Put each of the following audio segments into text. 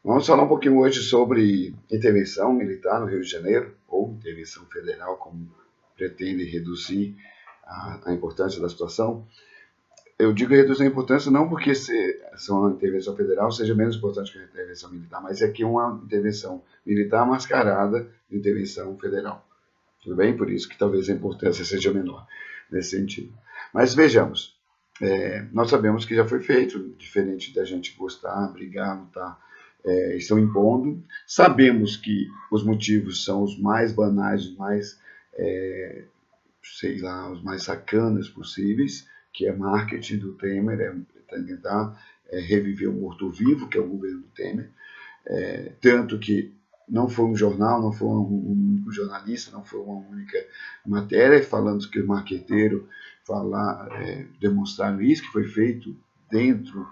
Vamos falar um pouquinho hoje sobre intervenção militar no Rio de Janeiro, ou intervenção federal, como pretende reduzir a importância da situação. Eu digo reduzir a importância não porque se uma intervenção federal seja menos importante que a intervenção militar, mas é que uma intervenção militar mascarada de intervenção federal. Tudo bem? Por isso que talvez a importância seja menor nesse sentido. Mas vejamos, nós sabemos que já foi feito, diferente da gente gostar, brigar, lutar, estão impondo. Sabemos que os motivos são os mais banais, os mais, sei lá, os mais sacanas possíveis, que é marketing do Temer, tentar reviver o morto-vivo, que é o governo do Temer. Tanto que não foi um jornal, não foi um único jornalista, não foi uma única matéria falando que o marqueteiro demonstraram isso, que foi feito dentro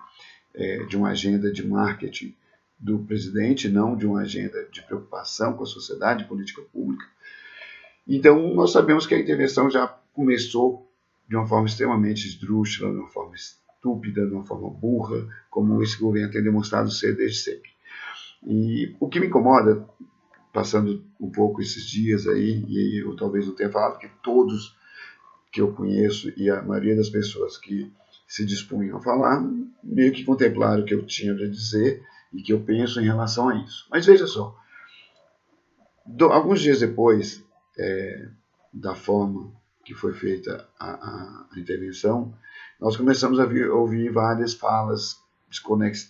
de uma agenda de marketing do presidente, não de uma agenda de preocupação com a sociedade, política pública. Então, nós sabemos que a intervenção já começou de uma forma extremamente esdrúxula, de uma forma estúpida, de uma forma burra, como esse governo tem demonstrado ser desde sempre. E o que me incomoda, passando um pouco esses dias aí, e eu talvez não tenha falado, que todos que eu conheço e a maioria das pessoas que se dispunham a falar, meio que contemplaram o que eu tinha para dizer e que eu penso em relação a isso. Mas veja só, alguns dias depois da forma que foi feita a intervenção, nós começamos a ouvir várias falas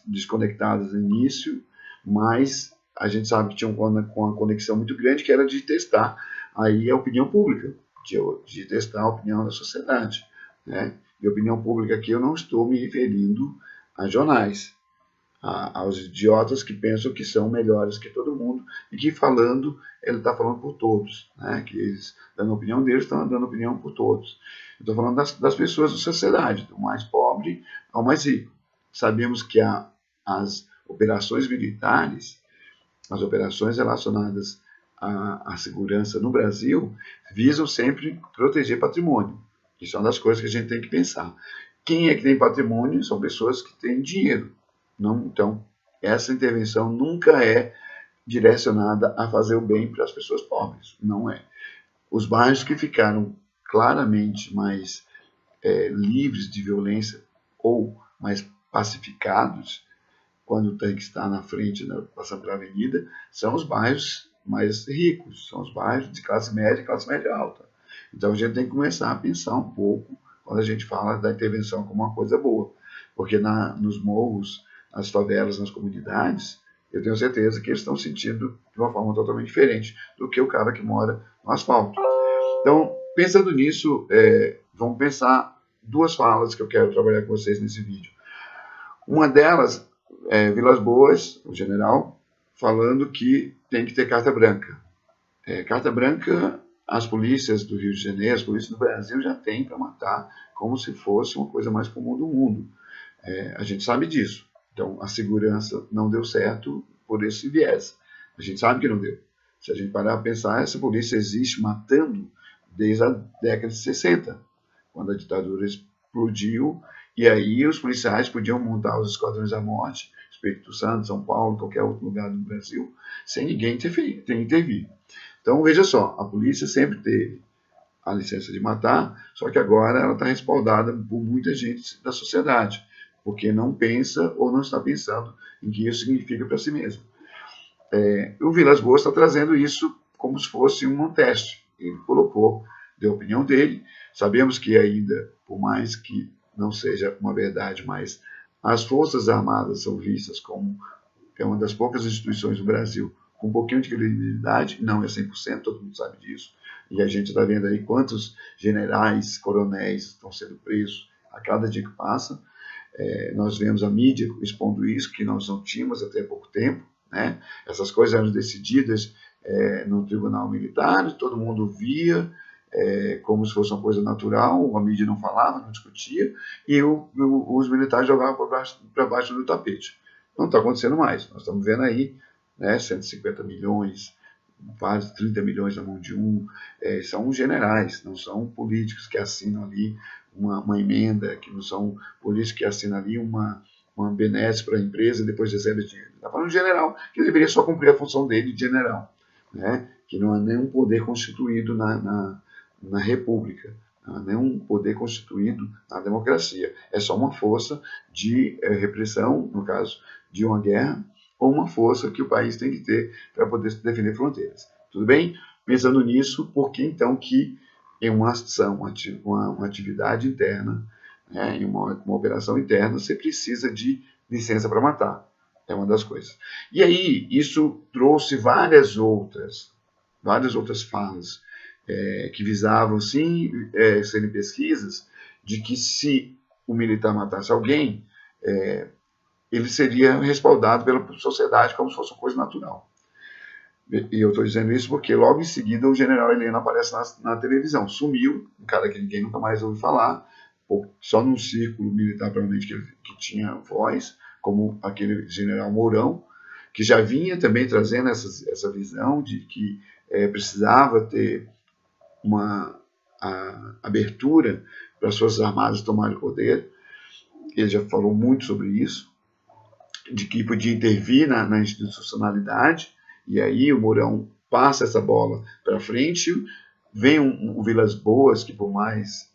desconectadas no início, mas a gente sabe que tinha uma conexão muito grande, que era de testar aí a opinião pública, de testar a opinião da sociedade. Né? E opinião pública aqui eu não estou me referindo a jornais, aos idiotas que pensam que são melhores que todo mundo e que falando, ele está falando por todos, né? Que eles, dando a opinião deles, estão dando opinião por todos. Estou falando das pessoas da sociedade, do mais pobre ao mais rico. Sabemos que as operações militares, as operações relacionadas à segurança no Brasil, visam sempre proteger patrimônio. Isso é uma das coisas que a gente tem que pensar. Quem é que tem patrimônio? São pessoas que têm dinheiro. Não, então, essa intervenção nunca é direcionada a fazer o bem para as pessoas pobres. Não é. Os bairros que ficaram claramente mais livres de violência ou mais pacificados, quando tem que estar na frente, né, passando pela avenida, são os bairros mais ricos, são os bairros de classe média e classe média alta. Então a gente tem que começar a pensar um pouco quando a gente fala da intervenção como uma coisa boa, porque nos morros, nas favelas, nas comunidades, eu tenho certeza que eles estão sentindo de uma forma totalmente diferente do que o cara que mora no asfalto. Então, pensando nisso, vamos pensar duas falas que eu quero trabalhar com vocês nesse vídeo. Uma delas é Vilas Boas, o general, falando que tem que ter carta branca. Carta branca, as polícias do Rio de Janeiro, as polícias do Brasil já têm para matar, como se fosse uma coisa mais comum do mundo. A gente sabe disso. Então, a segurança não deu certo por esse viés. A gente sabe que não deu. Se a gente parar a pensar, essa polícia existe matando desde a década de 60, quando a ditadura explodiu, e aí os policiais podiam montar os esquadrões da morte, Espírito Santo, São Paulo, qualquer outro lugar do Brasil, sem ninguém intervir. Então, veja só, a polícia sempre teve a licença de matar, só que agora ela está respaldada por muita gente da sociedade, porque não pensa ou não está pensando em que isso significa para si mesmo. O Vilas Boas está trazendo isso como se fosse um teste. Ele colocou, deu a opinião dele. Sabemos que ainda, por mais que não seja uma verdade, mas as Forças Armadas são vistas como uma das poucas instituições do Brasil com um pouquinho de credibilidade, não é 100%, todo mundo sabe disso, e a gente está vendo aí quantos generais, coronéis estão sendo presos a cada dia que passa. Nós vemos a mídia expondo isso, que nós não tínhamos até pouco tempo, né? Essas coisas eram decididas no tribunal militar, todo mundo via como se fosse uma coisa natural, a mídia não falava, não discutia, e os militares jogavam para baixo do tapete. Não está acontecendo mais, nós estamos vendo aí 150 milhões, quase 30 milhões na mão de são generais, não são políticos que assinam ali uma emenda, que não são políticos que assinam ali uma benesse para a empresa e depois recebe dinheiro. Está falando de general, que deveria só cumprir a função dele de general, né? Que não há nenhum poder constituído na república, não há nenhum poder constituído na democracia. É só uma força de repressão, no caso de uma guerra, ou uma força que o país tem que ter para poder defender fronteiras. Tudo bem? Pensando nisso, por que então que em uma ação, uma atividade interna, né, em uma operação interna, você precisa de licença para matar? É uma das coisas. E aí, isso trouxe várias outras falas que visavam, sim, serem pesquisas de que se o militar matasse alguém, ele seria respaldado pela sociedade como se fosse uma coisa natural. E eu estou dizendo isso porque logo em seguida o general Heleno aparece na televisão. Sumiu, um cara que ninguém nunca mais ouviu falar, só num círculo militar, provavelmente, que tinha voz, como aquele general Mourão, que já vinha também trazendo essa visão de que precisava ter uma abertura para as Forças Armadas tomarem o poder. Ele já falou muito sobre isso, de que podia intervir na institucionalidade, e aí o Mourão passa essa bola para frente, vem um Vilas Boas, que por mais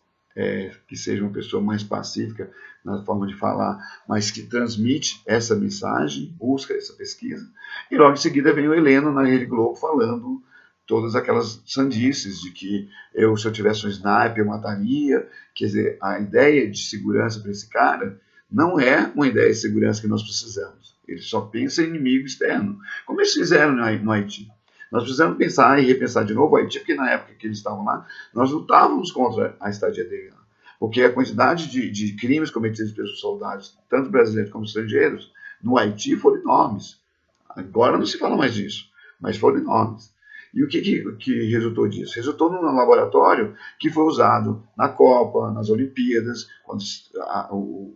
que seja uma pessoa mais pacífica na forma de falar, mas que transmite essa mensagem, busca essa pesquisa, e logo em seguida vem o Heleno na Rede Globo falando todas aquelas sandices de que se eu tivesse um sniper eu mataria. Quer dizer, a ideia de segurança para esse cara não é uma ideia de segurança que nós precisamos. Ele só pensa em inimigo externo, como eles fizeram no Haiti. Nós precisamos pensar e repensar de novo o Haiti, porque na época que eles estavam lá, nós lutávamos contra a estadia dele lá. Porque a quantidade de crimes cometidos pelos soldados, tanto brasileiros como estrangeiros, no Haiti foram enormes. Agora não se fala mais disso, mas foram enormes. E o que resultou disso? Resultou num laboratório que foi usado na Copa, nas Olimpíadas, quando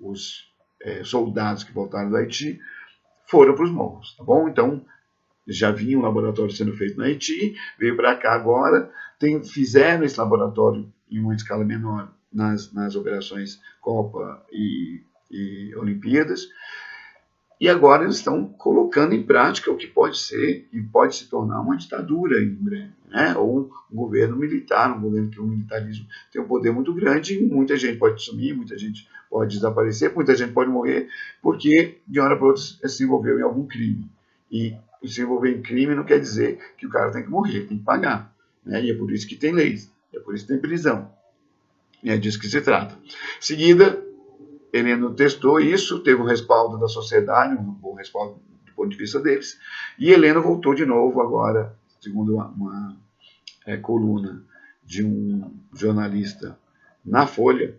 os soldados que voltaram do Haiti foram para os morros, tá bom? Então, já vinha um laboratório sendo feito no Haiti, veio para cá agora, fizeram esse laboratório em uma escala menor nas operações Copa e Olimpíadas, e agora eles estão colocando em prática o que pode ser e pode se tornar uma ditadura em breve, né? Ou um governo militar, um governo que o militarismo tem um poder muito grande e muita gente pode sumir, muita gente pode desaparecer, muita gente pode morrer, porque de uma hora para outra se envolveu em algum crime. E se envolver em crime não quer dizer que o cara tem que morrer, tem que pagar, né? E é por isso que tem leis, é por isso que tem prisão. E é disso que se trata. Em seguida, Heleno testou isso, teve um respaldo da sociedade, um bom respaldo do ponto de vista deles, e Heleno voltou de novo agora, segundo uma coluna de um jornalista na Folha,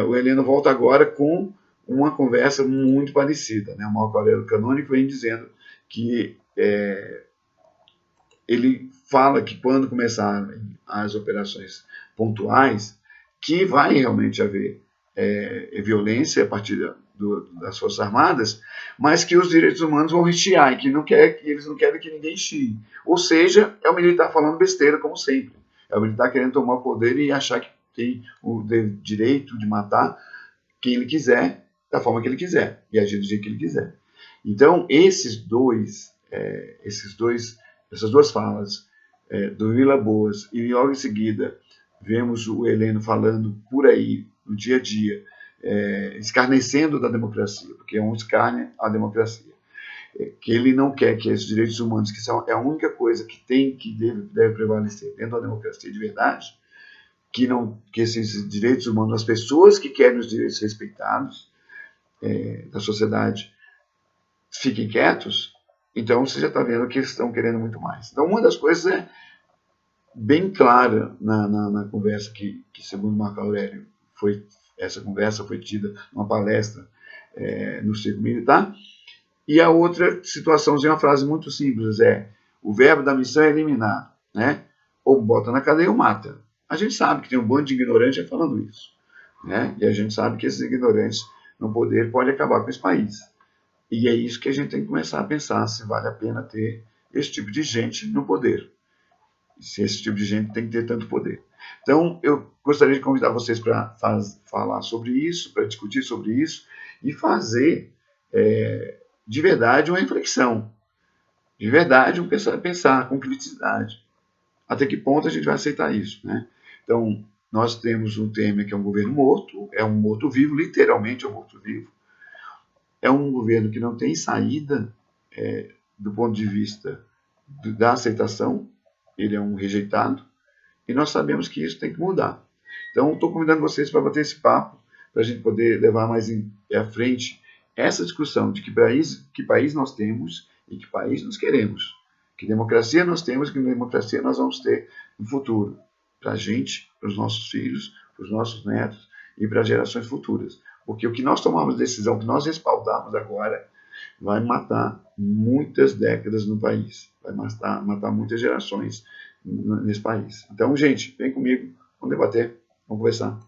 o Heleno volta agora com uma conversa muito parecida, né? O Marco Aurélio Canônico vem dizendo que ele fala que quando começarem as operações pontuais, que vai realmente haver violência a partir das Forças Armadas, mas que os direitos humanos vão rechear e que eles não querem que ninguém chie. Ou seja, é o militar falando besteira, como sempre. É o militar querendo tomar o poder e achar que tem o direito de matar quem ele quiser, da forma que ele quiser, e agir do jeito que ele quiser. Então, essas duas falas do Vilas Boas, e logo em seguida vemos o Heleno falando por aí, no dia a dia, escarnecendo da democracia, porque é um escárnio à democracia. Que ele não quer que esses direitos humanos, que é a única coisa que deve prevalecer dentro da democracia de verdade, que esses direitos humanos, as pessoas que querem os direitos respeitados da sociedade, fiquem quietos. Então você já está vendo que eles estão querendo muito mais. Então uma das coisas é bem clara na conversa que segundo Marco Aurélio, essa conversa foi tida numa palestra no Círculo Militar. E a outra situaçãozinha, uma frase muito simples, o verbo da missão é eliminar, né? Ou bota na cadeia ou mata. A gente sabe que tem um bando de ignorantes falando isso, né? E a gente sabe que esses ignorantes no poder podem acabar com esse país. E é isso que a gente tem que começar a pensar, se vale a pena ter esse tipo de gente no poder. Se esse tipo de gente tem que ter tanto poder. Então, eu gostaria de convidar vocês para falar sobre isso, para discutir sobre isso e fazer de verdade uma inflexão, de verdade pensar com criticidade. Até que ponto a gente vai aceitar isso, né? Então, nós temos um Temer que é um governo morto, é um morto-vivo, literalmente é um morto-vivo. É um governo que não tem saída do ponto de vista da aceitação, ele é um rejeitado, e nós sabemos que isso tem que mudar. Então, estou convidando vocês para bater esse papo, para a gente poder levar mais à frente essa discussão de que país nós temos e que país nós queremos. Que democracia nós temos e que democracia nós vamos ter no futuro. Para a gente, para os nossos filhos, para os nossos netos e para as gerações futuras. Porque o que nós tomamos decisão, o que nós respaldamos agora, vai matar muitas décadas no país. Vai matar muitas gerações nesse país. Então, gente, vem comigo, vamos debater, vamos conversar.